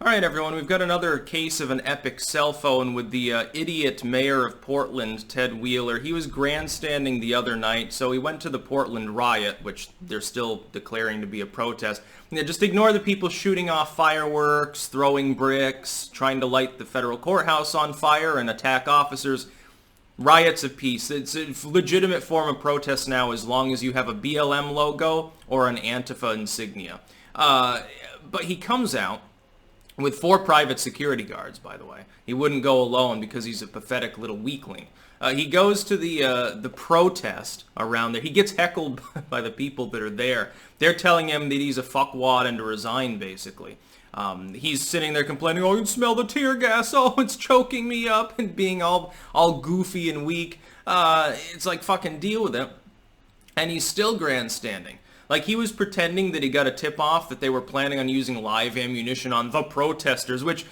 All right, everyone, we've got another case of an epic cell phone with the idiot mayor of Portland, Tedwheeler. He was grandstanding the other night, so he went to the Portland riot, which they're still declaring to be a protest. Yeah, just ignore the people shooting off fireworks, throwing bricks, trying to light the federal courthouse on fire and attack officers. Riots of peace. It's a legitimate form of protest now as long as you have a BLM logo or an Antifa insignia. But he comes out with 4 private security guards, by the way. He wouldn't go alone because he's a pathetic little weakling. He goes to the protest around there. He gets heckled by the people that are there. They're telling him that he's a fuckwad and to resign, basically. He's sitting there complaining, "Oh, you can smell the tear gas. Oh, it's choking me up," and being all goofy and weak. It's like, fucking deal with it. And he's still grandstanding. Like, he was pretending that he got a tip-off that they were planning on using live ammunition on the protesters, which,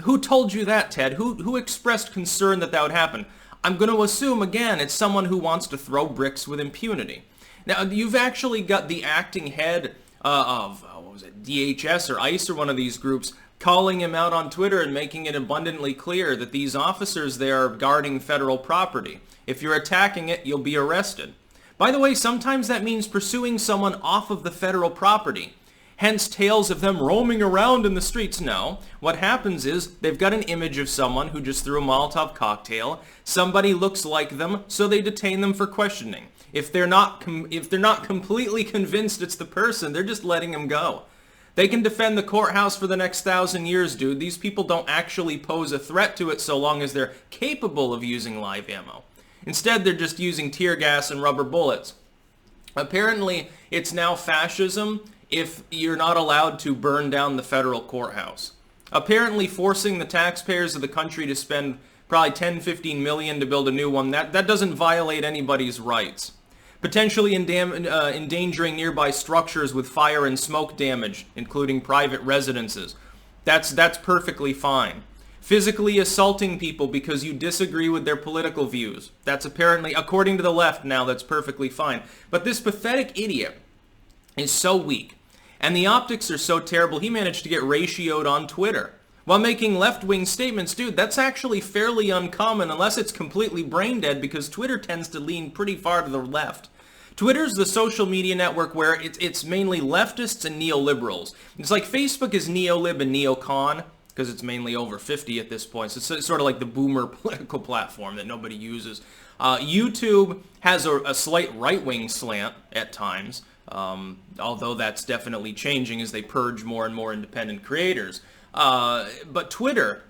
who told you that, Ted? Who expressed concern that would happen? I'm going to assume, again, it's someone who wants to throw bricks with impunity. Now, you've actually got the acting head of, what was it, DHS or ICE or one of these groups, calling him out on Twitter and making it abundantly clear that these officers there are guarding federal property. If you're attacking it, you'll be arrested. By the way, sometimes that means pursuing someone off of the federal property. Hence tales of them roaming around in the streets. No, what happens is they've got an image of someone who just threw a Molotov cocktail. Somebody looks like them, so they detain them for questioning. If they're not completely convinced it's the person, they're just letting them go. They can defend the courthouse for the next 1,000 years, dude. These people don't actually pose a threat to it so long as they're capable of using live ammo. Instead, they're just using tear gas and rubber bullets. Apparently, it's now fascism if you're not allowed to burn down the federal courthouse. Apparently, forcing the taxpayers of the country to spend probably 10-15 million to build a new one, that doesn't violate anybody's rights. Potentially endangering nearby structures with fire and smoke damage, including private residences. That's perfectly fine. Physically assaulting people because you disagree with their political views. That's apparently, according to the left now, that's perfectly fine. But this pathetic idiot is so weak, and the optics are so terrible, he managed to get ratioed on Twitter while making left-wing statements. Dude, that's actually fairly uncommon unless it's completely brain dead, because Twitter tends to lean pretty far to the left. Twitter's the social media network where it's mainly leftists and neoliberals. It's like Facebook is neolib and neocon, because it's mainly over 50 at this point. So it's sort of like the boomer political platform that nobody uses. YouTube has a slight right-wing slant at times, although that's definitely changing as they purge more and more independent creators. But Twitter,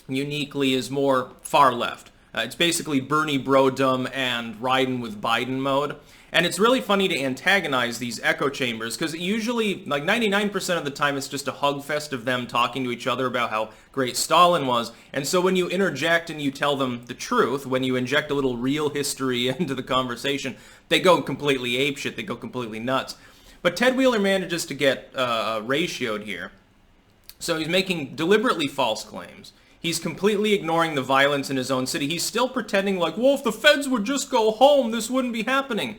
uniquely, is more far left. It's basically Bernie Brodum and riding with Biden mode. And it's really funny to antagonize these echo chambers, because usually, like 99% of the time, it's just a hug fest of them talking to each other about how great Stalin was. And so when you interject and you tell them the truth, when you inject a little real history into the conversation, they go completely apeshit, they go completely nuts. But Tedwheeler manages to get ratioed here. So he's making deliberately false claims. He's completely ignoring the violence in his own city. He's still pretending like, well, if the feds would just go home, this wouldn't be happening.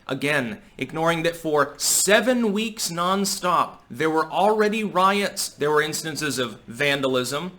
Again, ignoring that for 7 weeks non-stop, there were already riots. There were instances of vandalism,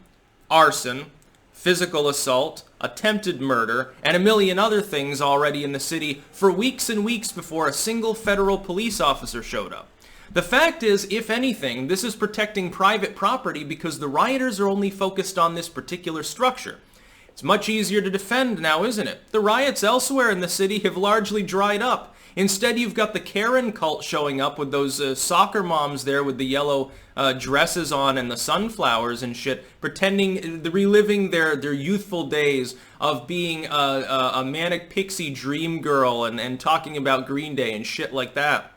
arson, physical assault, attempted murder, and a million other things already in the city for weeks and weeks before a single federal police officer showed up. The fact is, if anything, this is protecting private property because the rioters are only focused on this particular structure. It's much easier to defend now, isn't it? The riots elsewhere in the city have largely dried up. Instead, you've got the Karen cult showing up with those soccer moms there with the yellow dresses on and the sunflowers and shit, pretending, reliving their youthful days of being a manic pixie dream girl and talking about Green Day and shit like that.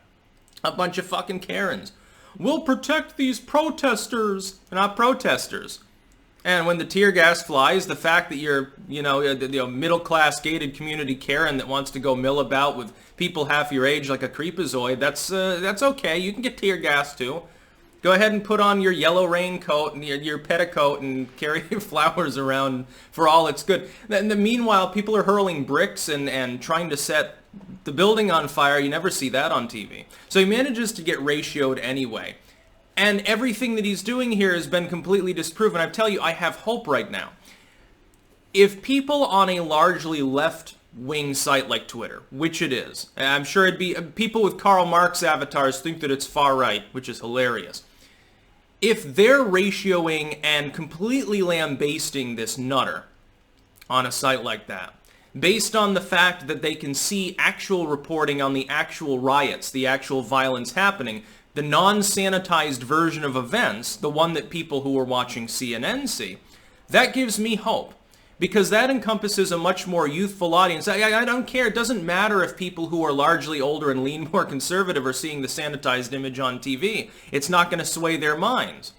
A bunch of fucking Karens. We'll protect these protesters, not protesters. And when the tear gas flies, the fact that you're, the middle-class gated community Karen that wants to go mill about with people half your age like a creepazoid, that's okay. You can get tear gas too. Go ahead and put on your yellow raincoat and your petticoat and carry your flowers around for all it's good. And meanwhile, people are hurling bricks and trying to set the building on fire. You never see that on TV. So he manages to get ratioed anyway. And everything that he's doing here has been completely disproven. I tell you, I have hope right now. If people on a largely left-wing site like Twitter, which it is, I'm sure it'd be, people with Karl Marx avatars think that it's far-right, which is hilarious. If they're ratioing and completely lambasting this nutter on a site like that, based on the fact that they can see actual reporting on the actual riots, the actual violence happening, the non-sanitized version of events, the one that people who are watching CNN see, that gives me hope. Because that encompasses a much more youthful audience. I don't care. It doesn't matter if people who are largely older and lean more conservative are seeing the sanitized image on TV. It's not going to sway their minds.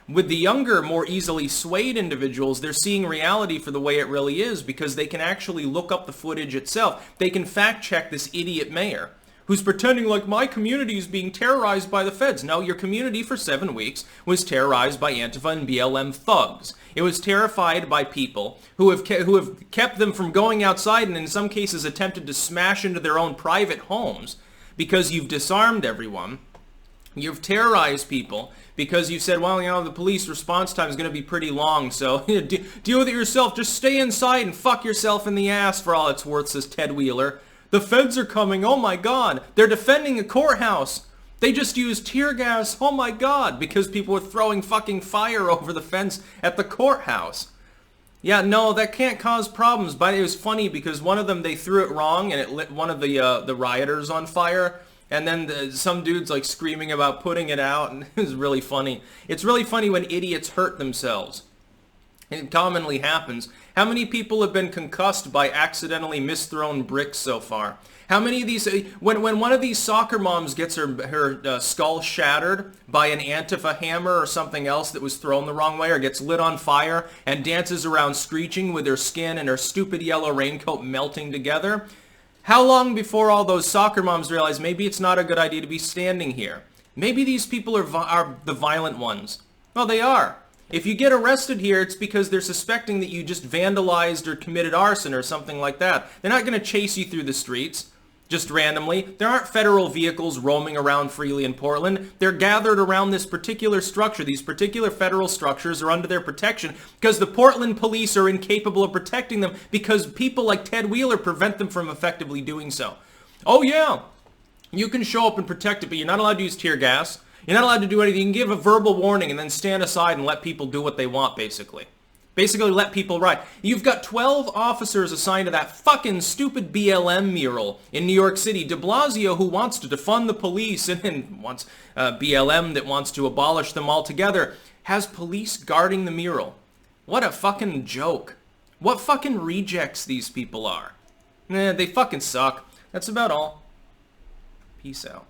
With the younger, more easily swayed individuals, they're seeing reality for the way it really is because they can actually look up the footage itself. They can fact-check this idiot mayor who's pretending like my community is being terrorized by the feds. No, your community for 7 weeks was terrorized by Antifa and BLM thugs. It was terrified by people who have kept them from going outside and in some cases attempted to smash into their own private homes because you've disarmed everyone. You've terrorized people because you said, well, you know, the police response time is going to be pretty long, so deal with it yourself. Just stay inside and fuck yourself in the ass for all it's worth, says Tedwheeler. The feds are coming. Oh my God. They're defending a courthouse. They just used tear gas. Oh my God. Because people were throwing fucking fire over the fence at the courthouse. Yeah, no, that can't cause problems. But it was funny because one of them, they threw it wrong and it lit one of the rioters on fire. And then some dude's like screaming about putting it out. And it was really funny. It's really funny when idiots hurt themselves. It commonly happens. How many people have been concussed by accidentally misthrown bricks so far? How many of these, when one of these soccer moms gets her skull shattered by an Antifa hammer or something else that was thrown the wrong way, or gets lit on fire and dances around screeching with her skin and her stupid yellow raincoat melting together, how long before all those soccer moms realize maybe it's not a good idea to be standing here? Maybe these people are the violent ones. Well, they are. If you get arrested here, it's because they're suspecting that you just vandalized or committed arson or something like that. They're not going to chase you through the streets just randomly. There aren't federal vehicles roaming around freely in Portland. They're gathered around this particular structure. These particular federal structures are under their protection because the Portland police are incapable of protecting them because people like Tedwheeler prevent them from effectively doing so. Oh yeah, you can show up and protect it, but you're not allowed to use tear gas. You're not allowed to do anything. You can give a verbal warning and then stand aside and let people do what they want, basically. Basically, let people riot. You've got 12 officers assigned to that fucking stupid BLM mural in New York City. De Blasio, who wants to defund the police and wants BLM that wants to abolish them altogether, has police guarding the mural. What a fucking joke. What fucking rejects these people are. They fucking suck. That's about all. Peace out.